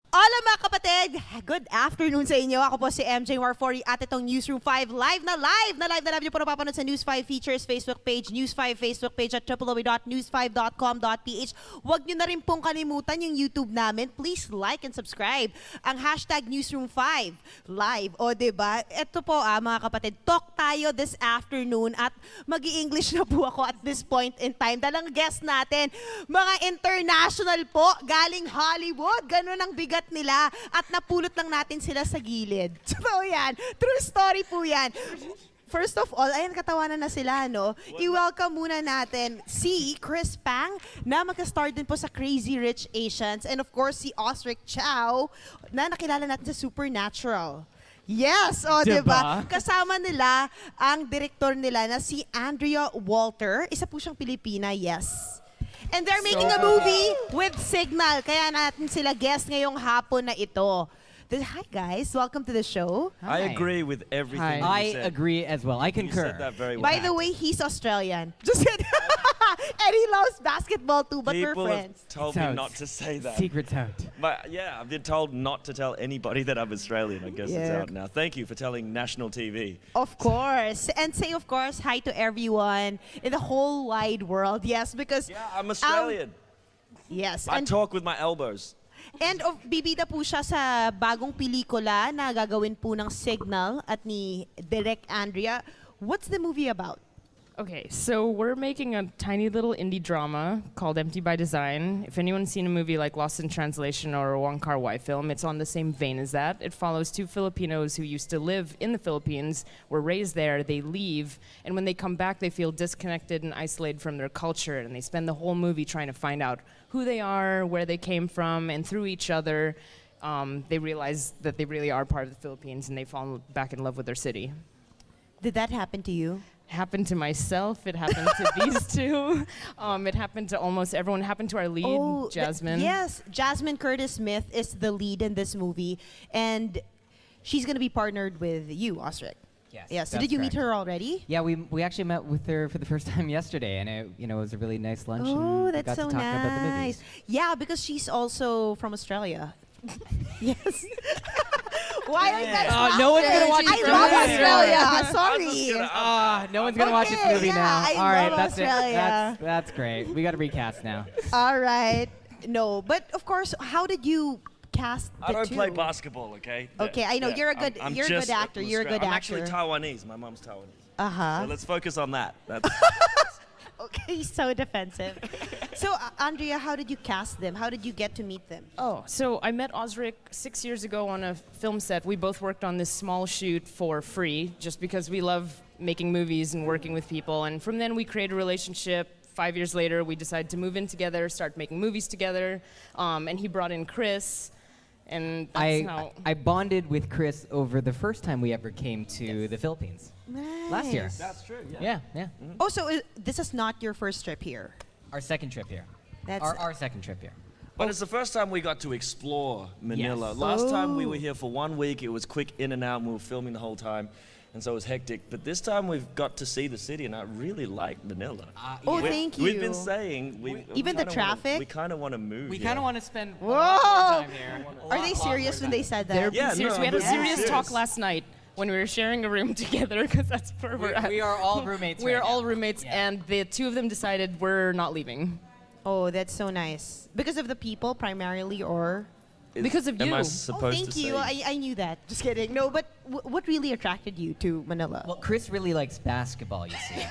Hola mga kapatid! Good afternoon sa inyo. Ako po si MJ Marfori at itong Newsroom 5 live na niyo po napapanood sa News 5 Features Facebook page, News 5 Facebook page at www.news5.com.ph. Huwag niyo na rin pong kalimutan yung YouTube namin. Please like and subscribe. Ang hashtag Newsroom 5 live. O diba? Ito po mga kapatid, talk tayo this afternoon at mag-i-English na po ako at this point in time. Dalang guest natin, mga international po, galing Hollywood. Ganun ang bigat nila at napulot lang natin sila sa gilid. So yan, true story po yan. First of all, ayan, katawanan na sila, no? I-welcome muna natin si Chris Pang na magka-star din po sa Crazy Rich Asians and of course si Osric Chau na nakilala natin sa Supernatural. Yes, o diba? Kasama nila ang direktor nila na si Andrea Walter. Isa po siyang Pilipina, yes. And they're making a movie with Signal. Kaya natin sila guest ngayong hapon na ito. Hi guys, welcome to the show. Hi. I agree with everything I you said. agree as well. I concur. You said that very well. By the way, he's Australian. Just kidding. And he loves basketball too, but we're friends. People have told me not to say that. Secret's out. But yeah, I've been told not to tell anybody that I'm Australian. I guess it's out now. Thank you for telling national TV. Of course. And say, of course, hi to everyone in the whole wide world. Yes, because... Yeah, I'm Australian. Yes. I talk with my elbows. And bibida po siya sa bagong pelikula na gagawin po ng Signal at ni Direk Andrea. What's the movie about? Okay, so we're making a tiny little indie drama called Empty by Design. If anyone's seen a movie like Lost in Translation or a Wong Kar-wai film, it's on the same vein as that. It follows two Filipinos who used to live in the Philippines, were raised there, they leave, and when they come back, they feel disconnected and isolated from their culture, and they spend the whole movie trying to find out who they are, where they came from, and through each other, they realize that they really are part of the Philippines, and they fall back in love with their city. Did that happen to you? Happened to myself. It happened to these two. It happened to almost everyone. It happened to our lead, Jasmine. Yes, Jasmine Curtis Smith is the lead in this movie, and she's going to be partnered with you, Osric. Yes. So did you meet her already? Yeah, we actually met with her for the first time yesterday, and it was a really nice lunch. Oh, and that's got so to talk about the nice. movies. Yeah, because she's also from Australia. Yes. Why are you guys no one's gonna watch I this love movie Australia. Sorry. No one's gonna watch this movie now. I All right, love that's Australia. it. That's great. We got to recast now. All right. No, but of course, how did you cast the I don't two? play basketball, okay? Okay, I know you're a good I'm you're a just good actor. You're a good I'm actor. actually Taiwanese. My mom's Taiwanese. Uh-huh. So let's focus on that. That's Okay, so defensive. So, Andrea, how did you cast them? How did you get to meet them? Oh, so I met Osric 6 years ago on a film set. We both worked on this small shoot for free, just because we love making movies and working with people. And from then, we created a relationship. 5 years later, we decided to move in together, start making movies together. And he brought in Chris. And that's how... I bonded with Chris over the first time we ever came to the Philippines. Nice. Last year. That's true. Yeah. Yeah. Oh, so this is not your first trip here? Our second trip here. That's Our second trip here. But it's the first time we got to explore Manila. Yes. Last time we were here for 1 week. It was quick in and out. And we were filming the whole time. And so it was hectic. But this time we've got to see the city, and I really like Manila. Oh, thank you. We've been saying... Even the traffic? We kind of want to move We here. kind of want to spend a Whoa! lot more time here. Are they serious when they said that? Yeah, serious. no, We had a I'm being serious talk last night when we were sharing a room together, because that's where we're at. We are all roommates. We are right all now. roommates, Yeah. and the two of them decided we're not leaving. Oh, that's so nice. Because of the people primarily, or? Because of Am I you. supposed Thank to you. say? I knew that. Just kidding. No, but what really attracted you to Manila? Well, Chris really likes basketball, you see.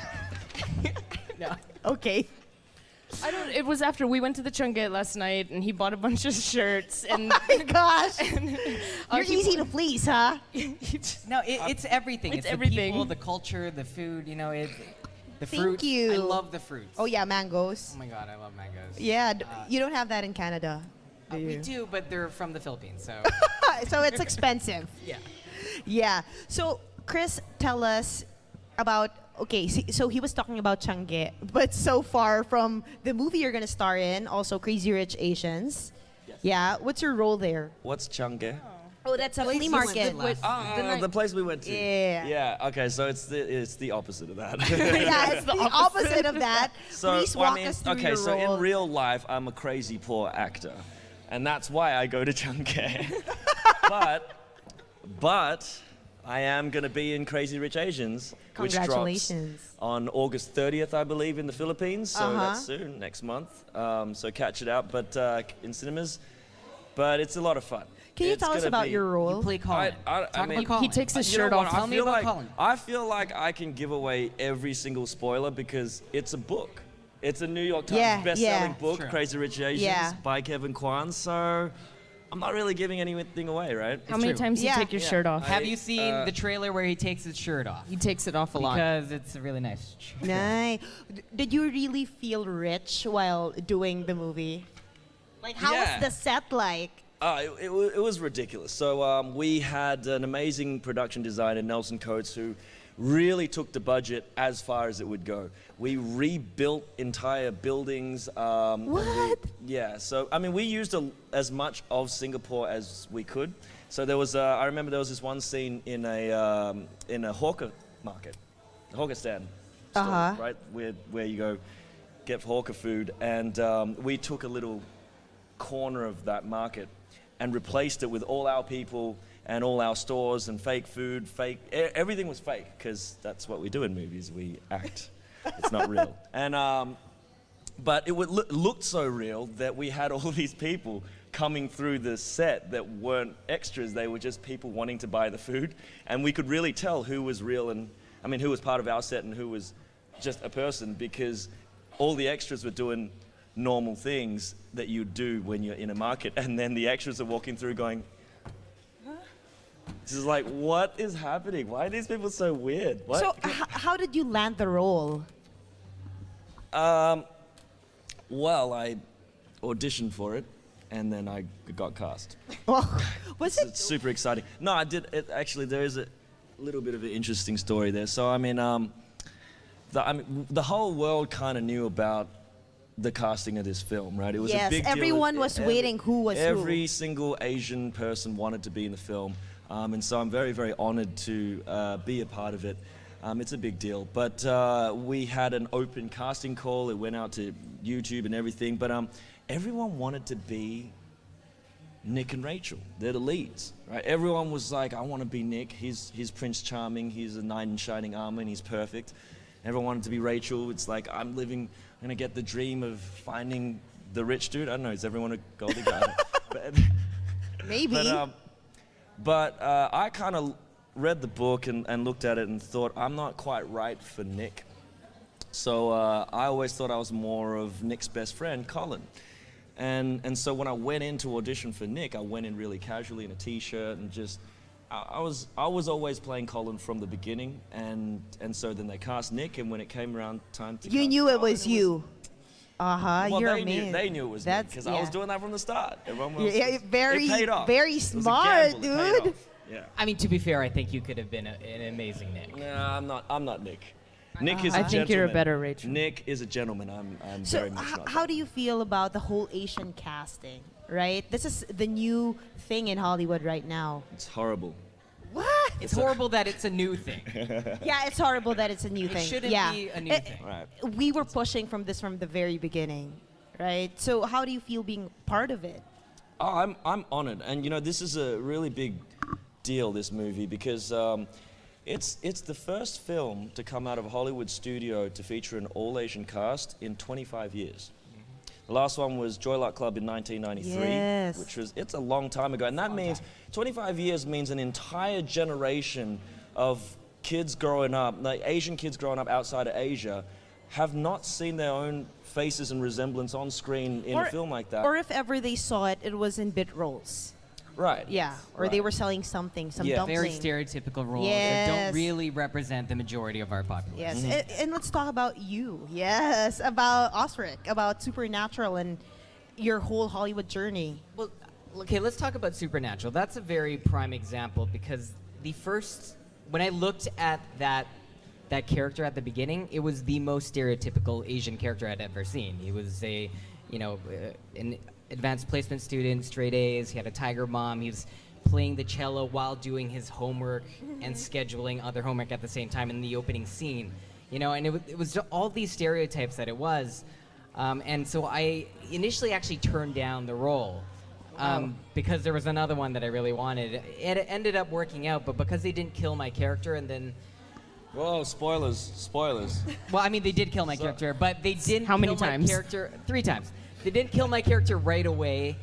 No. Okay. I don't. It was after we went to the Chunget last night, and he bought a bunch of shirts. And Oh my gosh. You're he easy to please, huh? No, it's everything. It's the everything. people, the culture, the food, the Thank fruits. you. I love the fruits. Oh yeah, mangoes. Oh my god, I love mangoes. Yeah, you don't have that in Canada. We do, but they're from the Philippines, so. So it's expensive. Yeah. Yeah. So Chris, tell us about. Okay, so he was talking about Changge, but so far from the movie you're gonna star in, also Crazy Rich Asians. Yes. Yeah. What's your role there? What's Changge? Oh, that's a flea market. The place we went to. Yeah. Yeah. Okay. So it's the opposite of that. Yeah, it's the opposite of that. So Please well, walk us through okay. your So role. in real life, I'm a crazy poor actor. and that's why I go to childcare. but I am going to be in Crazy Rich Asians, which drops Congratulations. on August 30th, I believe, in the Philippines. So that's soon, next month. So catch it out, but in cinemas. But it's a lot of fun. Can you It's tell us gonna about be- your role? You play Colin. I Talk mean- about Colin. He takes his You know shirt what? off. Tell me about Colin. I feel like I can give away every single spoiler because it's a book. It's a New York Times Yeah, best-selling yeah. book, Sure. Crazy Rich Asians, Yeah. by Kevin Kwan. So I'm not really giving anything away, right? How many true. times do you Yeah. take your shirt off? Have you seen the trailer where he takes his shirt off? He takes it off a lot. Because it's a really nice shirt. Nice. Did you really feel rich while doing the movie? Like, how Yeah. was the set like? It was ridiculous. So we had an amazing production designer, Nelson Coates, who really took the budget as far as it would go. We rebuilt entire buildings. What? Yeah. So I mean, we used as much of Singapore as we could. So there was, I remember there was this one scene in a hawker market, a hawker stand, store, right, where you go get hawker food, and we took a little corner of that market and replaced it with all our people and all our stores and fake food, everything was fake because that's what we do in movies. We act. It's not real. And but it looked so real that we had all these people coming through the set that weren't extras. They were just people wanting to buy the food, and we could really tell who was real and who was part of our set and who was just a person, because all the extras were doing normal things that you do when you're in a market, and then the extras are walking through going, this is like, what is happening? Why are these people so weird? What? So, how did you land the role? Well, I auditioned for it, and then I got cast. Well, was it? It's super exciting. No, I did. Actually, there is a little bit of an interesting story there. So, the whole world kind of knew about the casting of this film, right? It was a Yes, big deal. everyone was waiting who was who. Every single Asian person wanted to be in the film, and so I'm very, very honored to be a part of it. It's a big deal. But we had an open casting call. It went out to YouTube and everything. But everyone wanted to be Nick and Rachel. They're the leads, right? Everyone was like, I want to be Nick. He's Prince Charming. He's a knight in shining armor, and he's perfect. Everyone wanted to be Rachel. It's like, I'm going to get the dream of finding the rich dude. I don't know, is everyone a gold digger? Maybe. But I kind of read the book and looked at it and thought, I'm not quite right for Nick. So I always thought I was more of Nick's best friend, Colin. And so when I went in to audition for Nick, I went in really casually in a t-shirt and just, I was always playing Colin from the beginning, and so then they cast Nick, and when it came around time to You cast knew it Colin, was you. well, You're they amazing. knew it was me because I was doing that from the start. Everyone was, Yeah, very, it paid off. very It was a smart, gamble. It paid dude. off. Yeah. I mean, to be fair, I think you could have been an amazing Nick. No, I'm not Nick. Nick is a I gentleman. think you're a better Rachel. Nick is a gentleman. I'm So, very much not. how do you feel about the whole Asian casting? Right, this is the new thing in Hollywood right now. It's horrible. What? It's horrible that it's a new thing. Yeah, it's horrible that it's a new It thing. shouldn't yeah. be a new Eh, thing. Right. We were pushing from this from the very beginning, right? So how do you feel being part of it? Oh, I'm honored, and this is a really big deal. This movie because it's the first film to come out of a Hollywood studio to feature an all-Asian cast in 25 years. The last one was Joy Luck Club in 1993, Yes. which was, it's a long time ago. And that means 25 years means an entire generation of kids growing up, like Asian kids growing up outside of Asia, have not seen their own faces and resemblance on screen in a film like that. Or if ever they saw it, it was in bit roles. Right. Yeah, or they Right. were selling something, some Yeah. dumpling. Very stereotypical roles that Yes. don't really represent the majority of our population. Yes, Mm-hmm. and let's talk about you. Yes, about Osric, about Supernatural and your whole Hollywood journey. Well, okay, let's talk about Supernatural. That's a very prime example because when I looked at that character at the beginning, it was the most stereotypical Asian character I'd ever seen. He was an advanced placement student, straight A's. He had a tiger mom. He was playing the cello while doing his homework and scheduling other homework at the same time in the opening scene. And it was all these stereotypes that it was. And so I initially actually turned down the role because there was another one that I really wanted. It ended up working out, but because they didn't kill my character and then... Whoa, spoilers. Well, I mean, they did kill my character, but they didn't How many kill my times? character... 3 times. They didn't kill my character right away.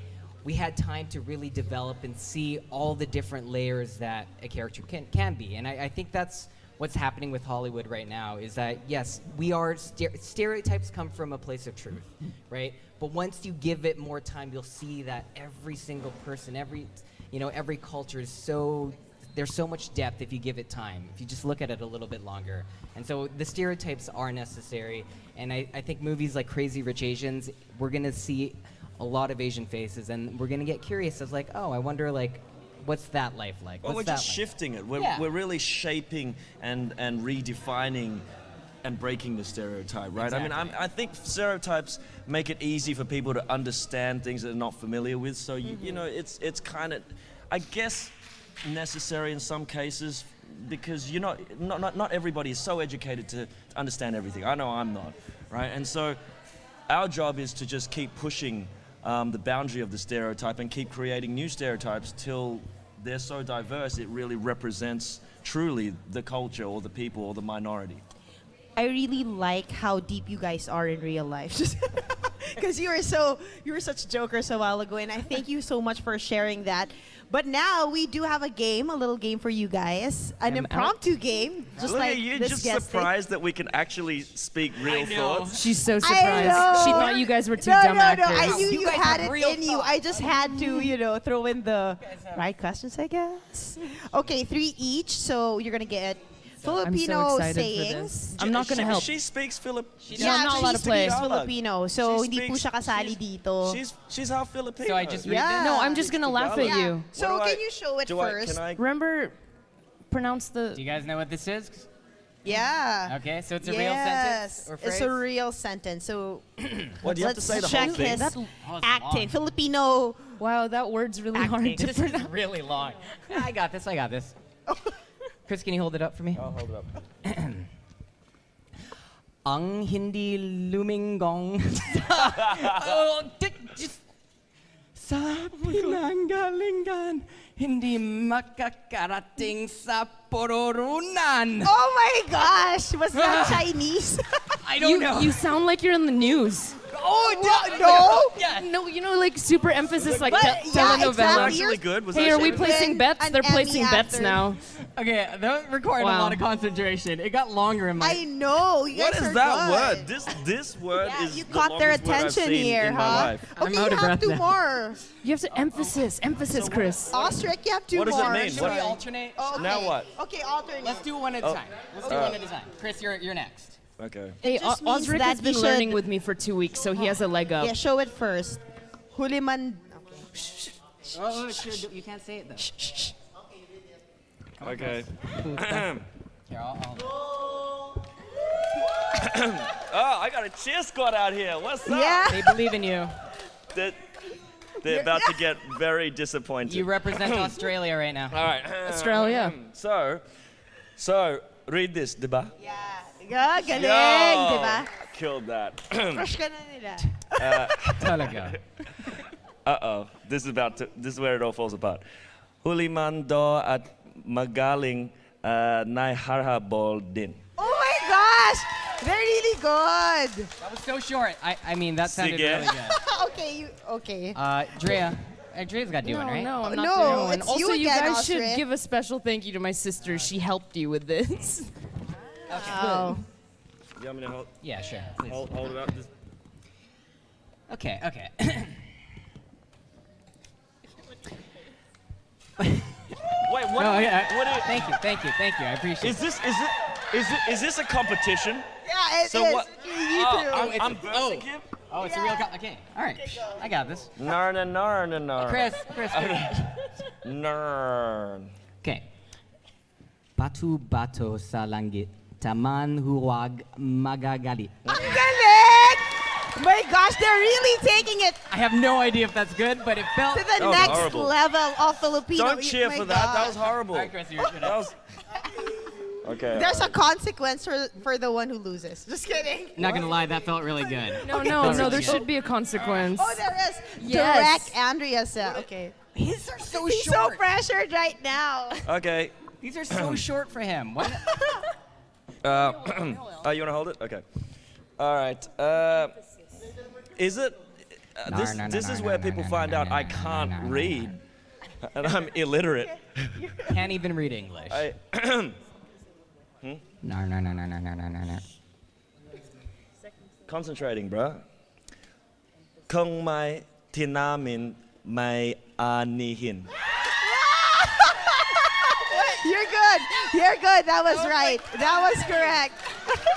We had time to really develop and see all the different layers that a character can be. And I think that's what's happening with Hollywood right now, is that, yes, we are... stereotypes come from a place of truth, right? But once you give it more time, you'll see that every single person, every culture is so... There's so much depth if you give it time, if you just look at it a little bit longer. And so the stereotypes are necessary. And I think movies like Crazy Rich Asians, we're going to see a lot of Asian faces, and we're going to get curious as like, oh, I wonder, like, what's that life like? Well, What's we're that just like? shifting it. Yeah. We're really shaping and redefining and breaking the stereotype, right? I mean, Exactly. I think stereotypes make it easy for people to understand things that they're not familiar with. So, you know, it's kind of, I guess, necessary in some cases, because not everybody is so educated to understand everything. I know I'm not, right? And so our job is to just keep pushing the boundary of the stereotype and keep creating new stereotypes till they're so diverse it really represents truly the culture or the people or the minority. I really like how deep you guys are in real life. Because you were such jokers a while ago, and I thank you so much for sharing that. But now we do have a little game for you guys, an I'm impromptu game, just Look like at you, this just guest did. surprised that we can actually speak real thoughts. She's so I surprised. know. She thought you guys were two no, dumb actors. I knew You you guys had have it real in you. thoughts. I just had to, throw in the right questions, I guess. Okay, 3 each. So you're gonna get Filipino I'm so excited sayings. for this. I'm not gonna help. She speaks Filipino. No, I'm not allowed to play. She's Filipino, so She hindi po speaks- siya kasali dito. She's half Filipino. So I just read Yeah. No, I'm just gonna laugh at Yeah. you. So What do can you show it do first? Can I? Remember, pronounce Do the... you guys know what this is? Yeah. Okay, so it's a real sentence or phrase? It's a real sentence. So What do you have to let's say the check whole thing? his That- Oh, it's acting. long. Filipino. Wow, that word's really Acting. hard to This is pronounce. really long. I got this. Chris, can you hold it up for me? I'll hold it up. Ang hindi luminggong sa pinanggalingan, hindi makakarating sa pororunan. Oh my gosh! Was that Chinese? I You sound like you're in the news. No. Yeah. No, like super emphasis, like But, yeah, telenovela. exactly. Actually good. Was Hey, that are we Shakespeare? placing Win bets? an They're Emmy placing bets after. now. Okay, that required a Wow. lot of concentration. It got longer in my... I know. You What guys is are that good. word? This word Yeah, is you the caught their longest word I've attention seen here, in my huh? life. I'm Okay, out you of have breath 2 now. more. You have to emphasis, Chris. Osric, you have 2 What does more. it mean? Should What- we alternate? Okay. Now what? Okay, alternate. Let's do one at a time. Let's do one at a time. Chris, you're next. Okay. Hey, just means Osric that has been you learning should- with me for 2 weeks, so he has a leg up. Yeah, show it first. Huliman. Oh, sure. You can't say it though. Okay. Here, I'll Oh, I got a cheer squad out here. What's up? Yeah. They believe in you. They're about to get very disappointed. You represent Australia right now. All right. Australia. So read this, diba? Yeah. Galing, Yo, diba? Killed that. Crush ka na nila. Talaga. This is where it all falls apart. Huliman do at magaling naiharhabol din. Oh my gosh! They're really good. That was so short. I mean, that sounded Sige. really good. Okay. Drea's got to do No, one, right? no, I'm not No, doing one. it's Also, you you again, guys should Osric. give a special thank you to my sister. She helped you with this. Oh. You want me to hold, Yeah, sure. Please. hold it up? Okay. Wait, what? No, yeah. What Thank you. I appreciate is this? Is this a competition? Yeah, it is. So what? You Oh, too. I'm versing him? Oh, it's a real... Okay, all right. I got this. Narn. Chris. Narn. Okay. Batu-bato sa langit, taman huwag magagalit. Ang galing! My gosh, they're really taking it I have no idea if that's good, but it felt... to the That was next horrible. level of Filipino. Don't cheer My for that. That was gosh. horrible. All right, Chris, you're That was. Okay. There's a alright. consequence for the one who loses. Just kidding. Not gonna lie, that felt really good. No, That's there really should good. be a consequence. Oh, there is. Yes. Direct Andrea said. Okay. His are so He's so pressured right now. Okay. These are so short for him. Why not? Oh, you want to hold it? Okay. All right. Is it? This is where people find out I can't read, and I'm illiterate. Can't even read English. No. Concentrating, bruh. Kung mai tinamin mai anihin. You're good. You're good. That was right. That was correct.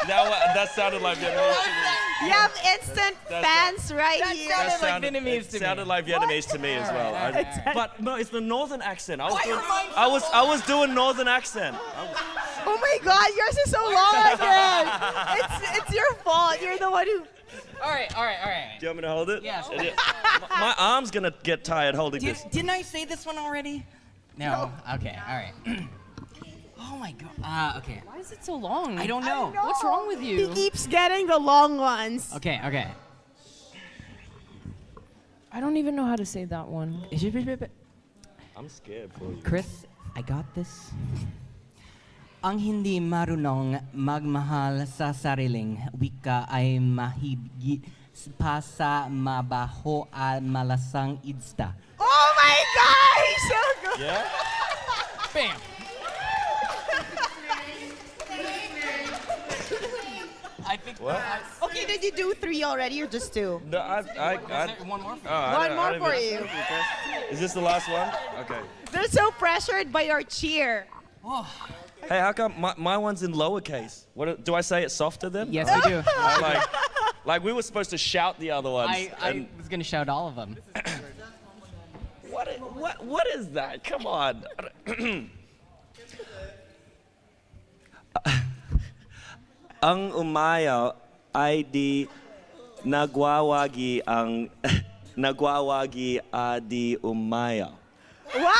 That sounded like Vietnamese to me. You have instant fans right here. sounded like Vietnamese to me. Sounded like Vietnamese to me as well. Alright. But no, it's the northern accent. I reminds was doing northern accent. Oh my God, yours is so long again. It's your fault. You're the one who. All right. Do you want me to hold it? Yeah, sure. My arm's gonna get tired holding this. Didn't I say this one already? No. Okay. All right. Oh my God. Okay. Why is it so long? I don't know. What's wrong with He you? keeps getting the long ones. Okay. I don't even know how to say that one. I'm scared for you. Chris, I got this. Ang hindi marunong magmahal sa sariling wika ay mahigit pa sa mabaho at malasang idsta. Oh my God, he's so good. Yeah? Bam! I think What? Okay, did you do 3 already or just 2? No, one more. One more for you. Is this the last one? Okay. They're so pressured by your cheer. Hey, how come my one's in lowercase? What do I say it softer then? Yes, we do. Like we were supposed to shout the other ones. I was gonna shout all of them. What is that? Come on. Ang umayaw ay di nagwawagi ang nagwawagi di umayaw. Wow!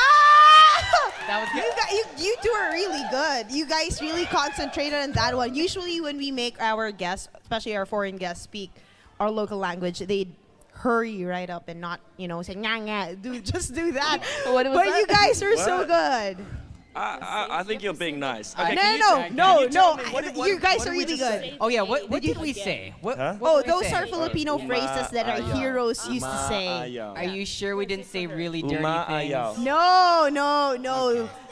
That was good. You two are really good. You guys really concentrated on that one. Usually when we make our guests, especially our foreign guests, speak our local language, they hurry right up and not, say nga nga. Just do that. What was but that? you guys are so What? good. I think you're being nice. Okay, Okay, No. what You guys did are we really just good. say? Oh yeah, what did we say? What Huh? Oh, did we those say? are Filipino phrases that our heroes used to say. Umaayaw. Are you sure we didn't say really dirty Umaayaw. things? No.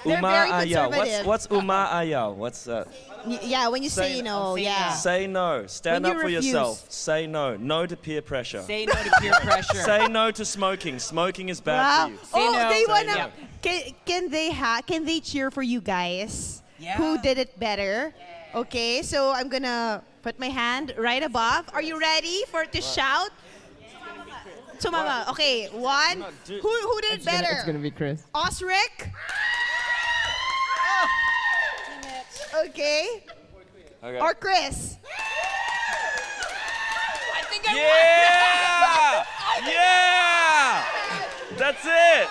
They're very Umaayaw. conservative. What's umaayaw? What's that? Yeah, when you say Say- no, say yeah. no. Say no. Stand When up you for refuse. yourself. Say no. No to peer pressure. Say no to peer pressure. Say no to smoking. Smoking is bad Wow. for you. Say Oh, no. they Say wanna. no. Can they cheer for you guys? Yeah. Who did it better? Okay, so I'm gonna put my hand right above. Are you ready to shout? Sumama. Okay, one. No, dude. Who did it better? It's gonna be Chris. Osric. Okay. Okay. Or Chris. Yeah! Yeah! That's it.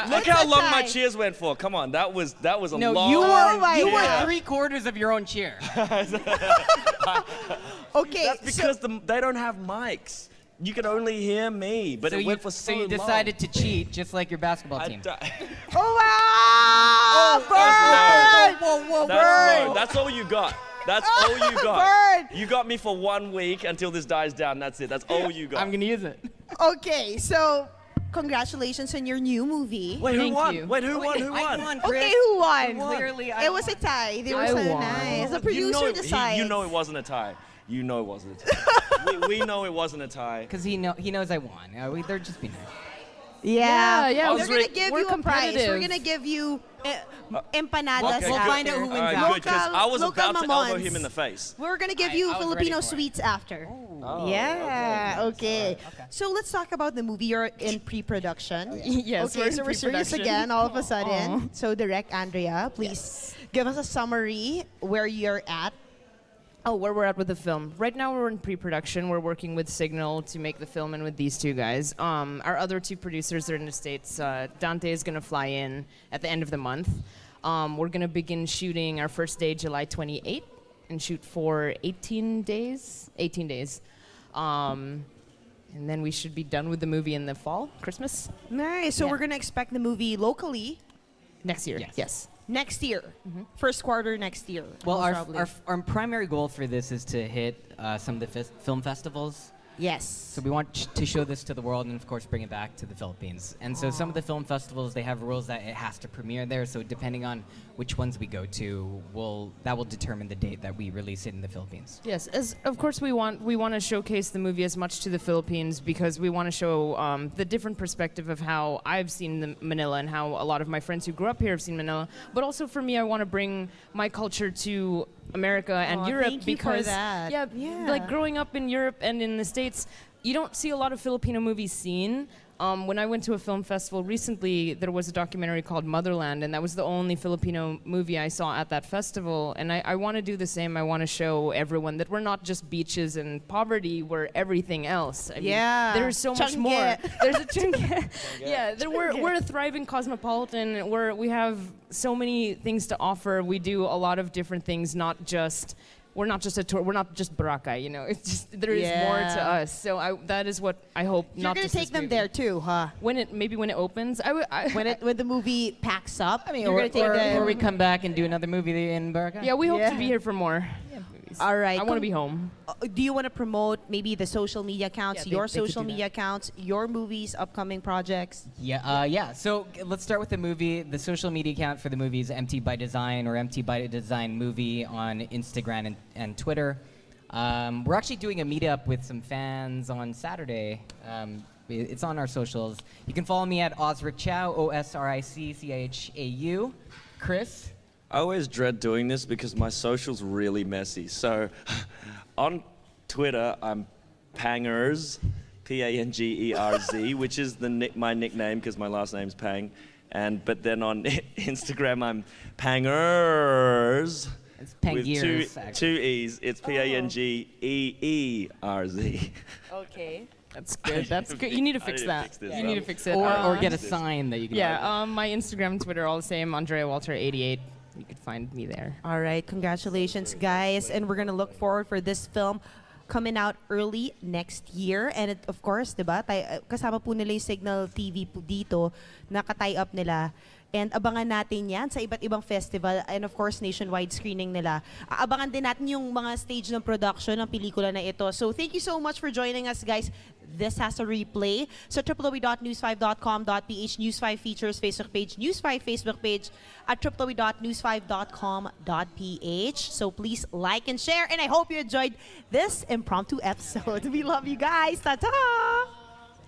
Look It's how a long my tie. cheers went for. Come on, that was a No, long. you Oh my were God. 3/4 of your own cheer. Okay. That's because they don't have mics. You can only hear me, but it went for so you long. decided to cheat, just like your basketball I team. Oh wow! Bird! Whoa, That's low. That's all you got. That's all you got. Bird! You got me for 1 week until this dies down. That's it. That's all you got. I'm gonna use it. Okay, so congratulations on your new movie. Wait, who Thank won? you. Wait, who won? Who I won? won, Chris. Okay, who won? Clearly, I It was a won. tie. They were I so won. nice. The producer decides. You know it wasn't a tie. You know it wasn't a tie. we know it wasn't a tie. Because he knows I won. They're just being nice. Yeah. Yeah, We're gonna give we're you a prize. We're competitive. gonna give you empanadas. Okay, We'll good. find out who All wins right, out. good, 'cause I was Local about to elbow mamons. him in the face. We're gonna give I you was Filipino ready for it. sweets after. Oh, Yeah. Okay. Okay. So let's talk about the movie. You're in pre-production. Yes, Okay, we're so in we're serious pre-production. again all of a sudden. Aw. So direct Andrea, please give us a summary where you're at. Oh, where we're at with the film. Right now we're in pre-production. We're working with Signal to make the film and with these two guys. Our other two producers are in the States. Dante is going to fly in at the end of the month. We're gonna begin shooting our first day July 28th and shoot for 18 days. 18 days. And then we should be done with the movie in the fall, Christmas. Nice. So Yeah. we're gonna expect the movie locally Next year. Yes. Yes. next year, first quarter next year. Well, most our, probably. our primary goal for this is to hit some of the film festivals. yes. So we want to show this to the world and, of course, bring it back to the Philippines. And so some of the film festivals, they have rules that it has to premiere there. So depending on which ones we go to, that will determine the date that we release it in the Philippines. Yes, as of course we want to showcase the movie as much to the Philippines because we want to show the different perspective of how I've seen Manila and how a lot of my friends who grew up here have seen Manila. But also for me, I want to bring my culture to America and Aw, Europe thank you for because that. yeah, Yeah. like growing up in Europe and in the States, you don't see a lot of Filipino movies seen. When I went to a film festival recently, there was a documentary called Motherland, and that was the only Filipino movie I saw at that festival. And I want to do the same. I want to show everyone that we're not just beaches and poverty, we're everything else. I mean, Yeah. there's so much more. Changge. There's a changge. Yeah, we're a thriving cosmopolitan. We have so many things to offer. We do a lot of different things, not just. We're not just a tour. We're not just Boracay, you know. It's just there is more to Yeah. us. So that is what I hope. You're not gonna just take this them movie. there too, huh? When it opens, When the movie packs up, I mean, you're gonna take them. or we come back and do another movie in Boracay. yeah, we hope Yeah. to be here for more movies. All right. I want to be home. Do you want to promote maybe the social media accounts, Yeah, your they could social do media accounts, your movies, upcoming projects? Yeah. So let's start with the movie. The social media account for the movie is MT by Design or MT by Design Movie on Instagram and Twitter. We're actually doing a meetup with some fans on Saturday. It's on our socials. You can follow me at Osric Chau, OSRICCHAU. Chris? I always dread doing this because my social's really messy. So on Twitter, I'm Pangers, Pangerz, which is my nickname because my last name's Pang. But then on Instagram, I'm Pangers. It's With Pangeers, two actually. E's. It's Pangeerz. Okay. That's good. That's good. You need to I fix need to that. fix this You up. need to fix it. Or get a sign that you can. Yeah, my Instagram and Twitter all the same. Andrea Walter 88. You could find me there. All right. Congratulations, guys, and we're gonna look forward for this film coming out early next year. And it, of course, diba, kasama po nila yung Signal TV po dito, naka-tie up nila. And abangan natin yan sa iba't ibang festival and of course nationwide screening nila. Abangan din natin yung mga stage ng production ng pelikula na ito. So thank you so much for joining us, guys. This has a replay. So www.news5.com.ph, News5 Features Facebook page, News5 Facebook page at www.news5.com.ph. So please like and share, and I hope you enjoyed this impromptu episode. We love you guys. Ta-ta!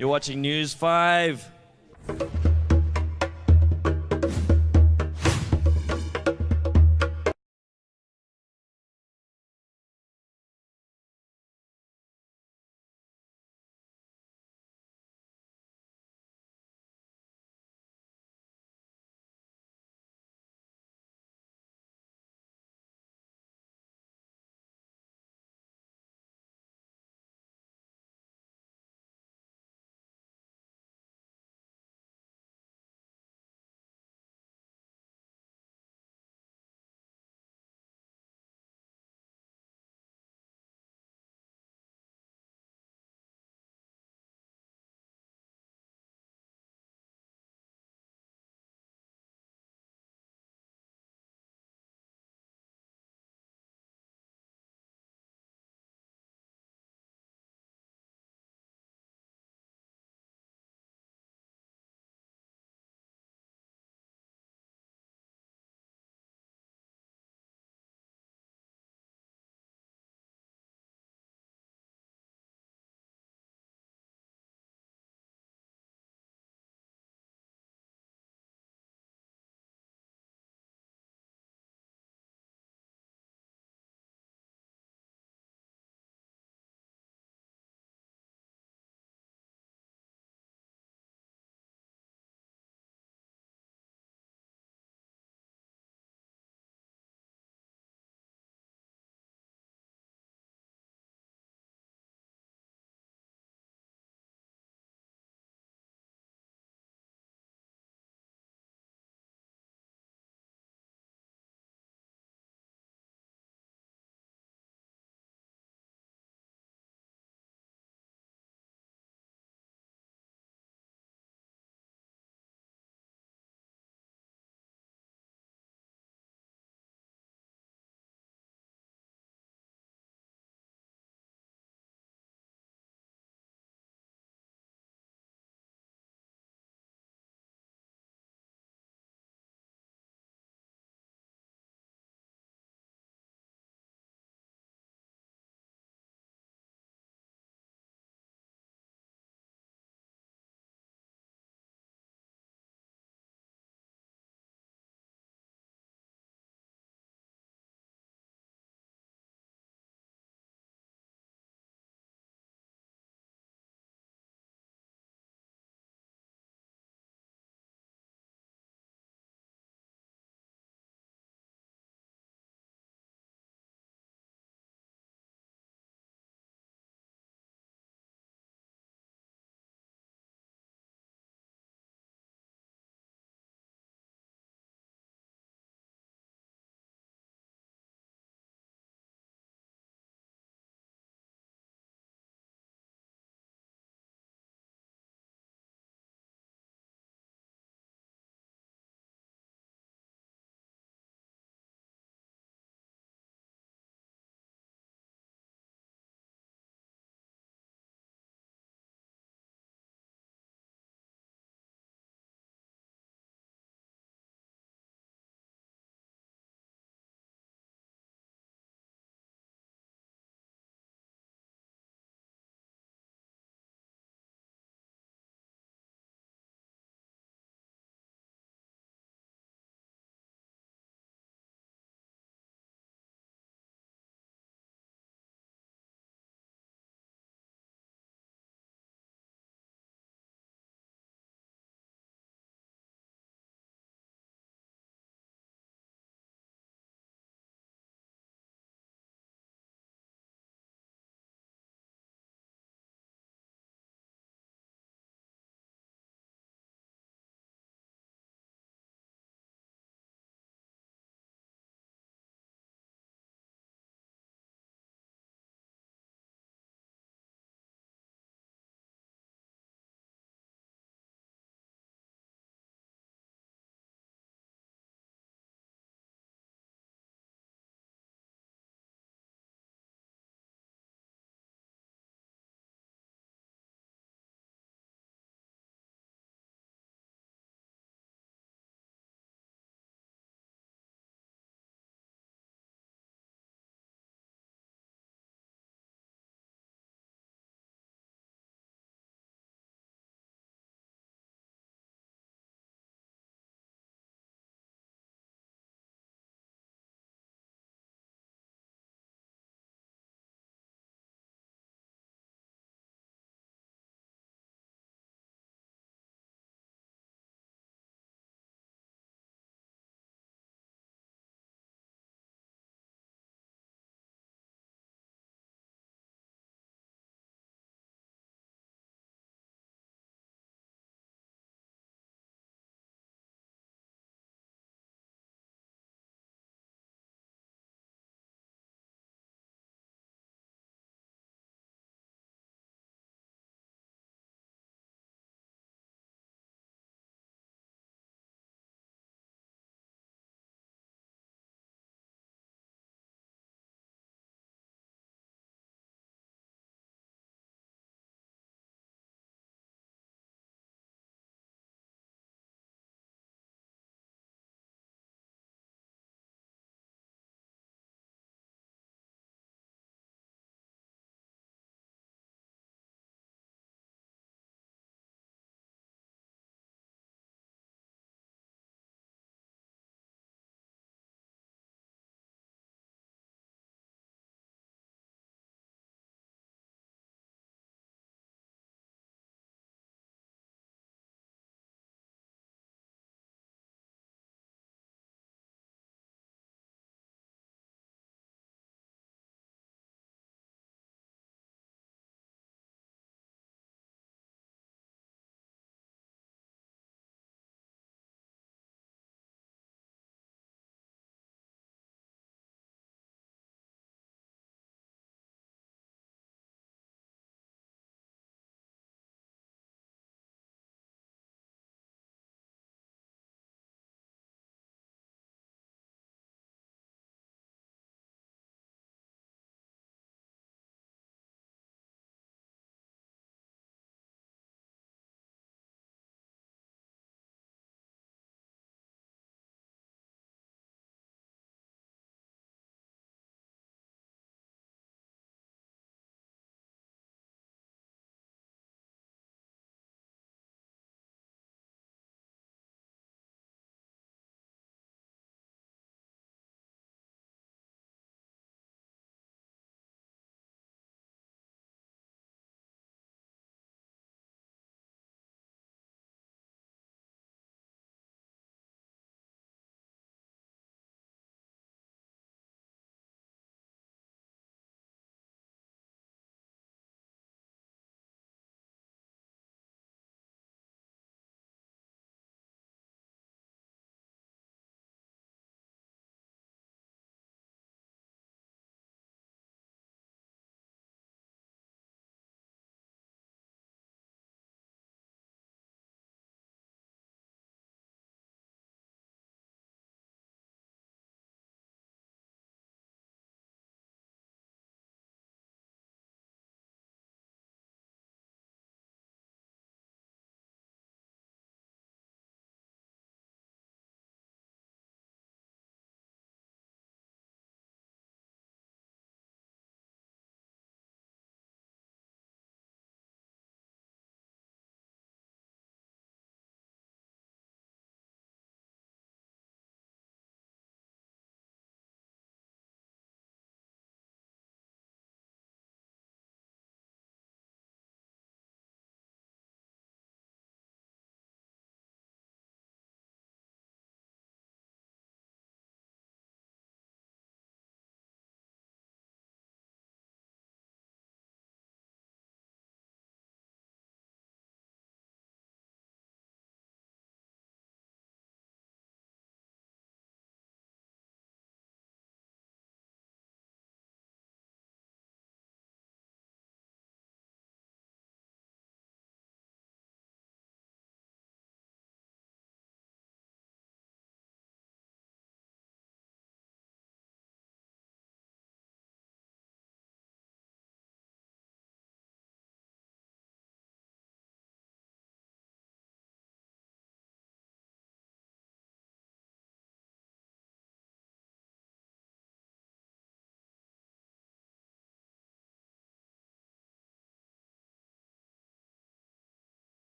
You're watching News 5.